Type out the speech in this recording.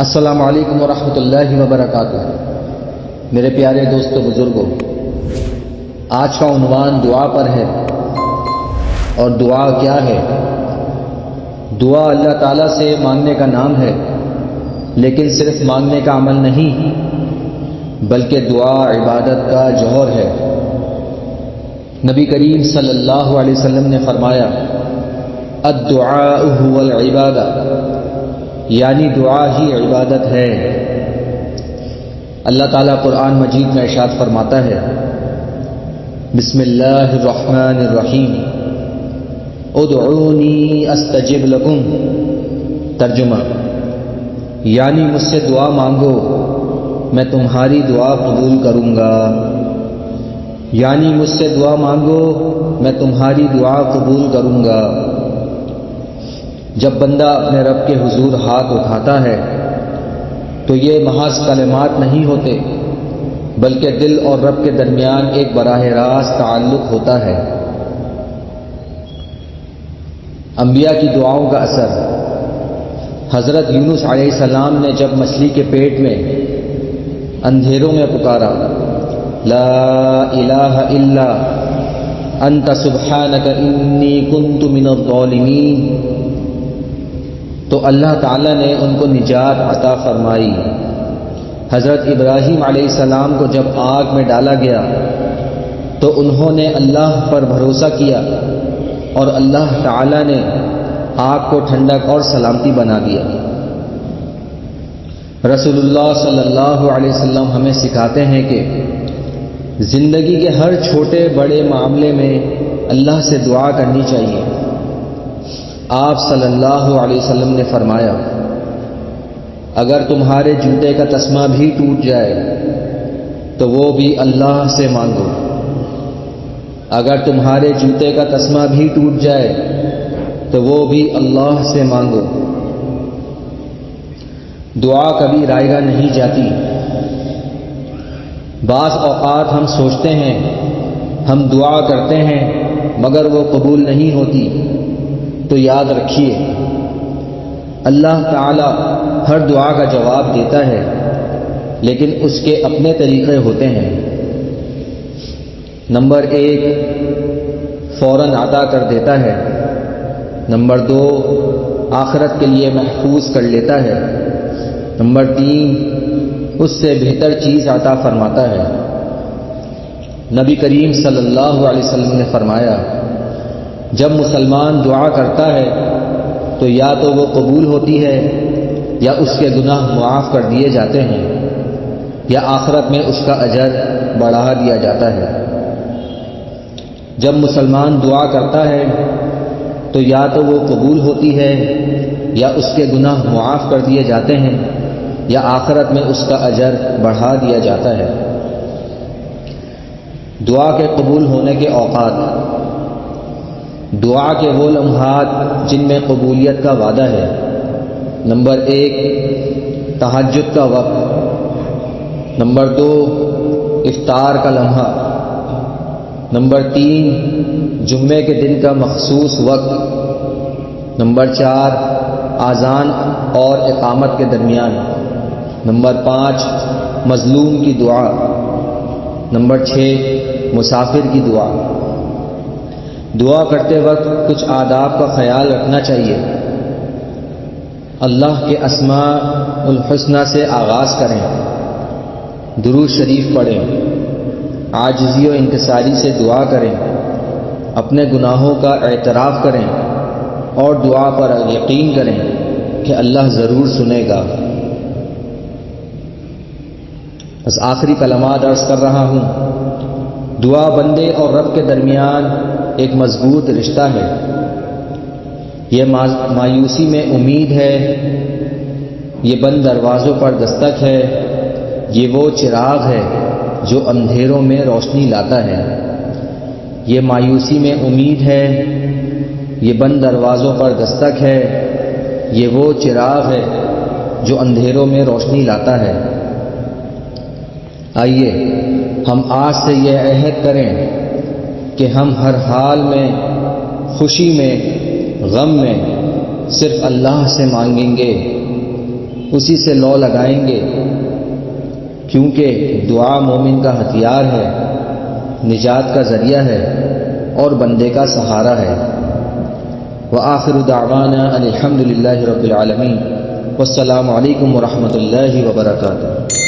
السلام علیکم ورحمۃ اللہ وبرکاتہ۔ میرے پیارے دوستو بزرگوں، آج کا عنوان دعا پر ہے۔ اور دعا کیا ہے؟ دعا اللہ تعالیٰ سے مانگنے کا نام ہے، لیکن صرف مانگنے کا عمل نہیں، بلکہ دعا عبادت کا جوہر ہے۔ نبی کریم صلی اللہ علیہ وسلم نے فرمایا، الدعاء هو العبادہ، یعنی دعا ہی عبادت ہے۔ اللہ تعالیٰ قرآن مجید میں ارشاد فرماتا ہے، بسم اللہ الرحمن الرحیم، ادعونی استجب لکم۔ ترجمہ، یعنی مجھ سے دعا مانگو، میں تمہاری دعا قبول کروں گا۔ یعنی مجھ سے دعا مانگو، میں تمہاری دعا قبول کروں گا۔ جب بندہ اپنے رب کے حضور ہاتھ اٹھاتا ہے تو یہ محض کلمات نہیں ہوتے، بلکہ دل اور رب کے درمیان ایک براہ راست تعلق ہوتا ہے۔ انبیاء کی دعاؤں کا اثر۔ حضرت یونس علیہ السلام نے جب مچھلی کے پیٹ میں اندھیروں میں پکارا، لا الہ الا انت سبحانک انی کنت من الظالمین، تو اللہ تعالیٰ نے ان کو نجات عطا فرمائی۔ حضرت ابراہیم علیہ السلام کو جب آگ میں ڈالا گیا تو انہوں نے اللہ پر بھروسہ کیا، اور اللہ تعالیٰ نے آگ کو ٹھنڈک اور سلامتی بنا دیا۔ رسول اللہ صلی اللہ علیہ وسلم ہمیں سکھاتے ہیں کہ زندگی کے ہر چھوٹے بڑے معاملے میں اللہ سے دعا کرنی چاہیے۔ آپ صلی اللہ علیہ وسلم نے فرمایا، اگر تمہارے جوتے کا تسمہ بھی ٹوٹ جائے تو وہ بھی اللہ سے مانگو۔ اگر تمہارے جوتے کا تسمہ بھی ٹوٹ جائے تو وہ بھی اللہ سے مانگو۔ دعا کبھی رائے گاہ نہیں جاتی۔ بعض اوقات ہم سوچتے ہیں ہم دعا کرتے ہیں مگر وہ قبول نہیں ہوتی، تو یاد رکھیے اللہ تعالی ہر دعا کا جواب دیتا ہے، لیکن اس کے اپنے طریقے ہوتے ہیں۔ نمبر 1، فوراً عطا کر دیتا ہے۔ نمبر 2، آخرت کے لیے محفوظ کر لیتا ہے۔ نمبر 3، اس سے بہتر چیز عطا فرماتا ہے۔ نبی کریم صلی اللہ علیہ وسلم نے فرمایا، جب مسلمان دعا کرتا ہے تو یا تو وہ قبول ہوتی ہے، یا اس کے گناہ معاف کر دیے جاتے ہیں، یا آخرت میں اس کا اجر بڑھا دیا جاتا ہے۔ جب مسلمان دعا کرتا ہے تو یا تو وہ قبول ہوتی ہے، یا اس کے گناہ معاف کر دیے جاتے ہیں، یا آخرت میں اس کا اجر بڑھا دیا جاتا ہے۔ دعا کے قبول ہونے کے اوقات۔ دعا کے وہ لمحات جن میں قبولیت کا وعدہ ہے۔ نمبر 1، تہجد کا وقت۔ نمبر 2، افطار کا لمحہ۔ نمبر 3، جمعے کے دن کا مخصوص وقت۔ نمبر 4، اذان اور اقامت کے درمیان۔ نمبر 5، مظلوم کی دعا۔ نمبر 6، مسافر کی دعا۔ دعا کرتے وقت کچھ آداب کا خیال رکھنا چاہیے۔ اللہ کے اسماء الحسنی سے آغاز کریں، درود شریف پڑھیں، عاجزی و انکساری سے دعا کریں، اپنے گناہوں کا اعتراف کریں، اور دعا پر یقین کریں کہ اللہ ضرور سنے گا۔ بس آخری کلمات عرض کر رہا ہوں۔ دعا بندے اور رب کے درمیان ایک مضبوط رشتہ ہے۔ یہ مایوسی میں امید ہے، یہ بند دروازوں پر دستک ہے، یہ وہ چراغ ہے جو اندھیروں میں روشنی لاتا ہے۔ یہ مایوسی میں امید ہے، یہ بند دروازوں پر دستک ہے، یہ وہ چراغ ہے جو اندھیروں میں روشنی لاتا ہے۔ آئیے ہم آج سے یہ عہد کریں کہ ہم ہر حال میں، خوشی میں، غم میں صرف اللہ سے مانگیں گے، اسی سے لو لگائیں گے، کیونکہ دعا مومن کا ہتھیار ہے، نجات کا ذریعہ ہے اور بندے کا سہارا ہے۔ وآخر دعوانا الحمد للہ رب العالمین، والسلام علیکم ورحمۃ اللہ وبرکاتہ۔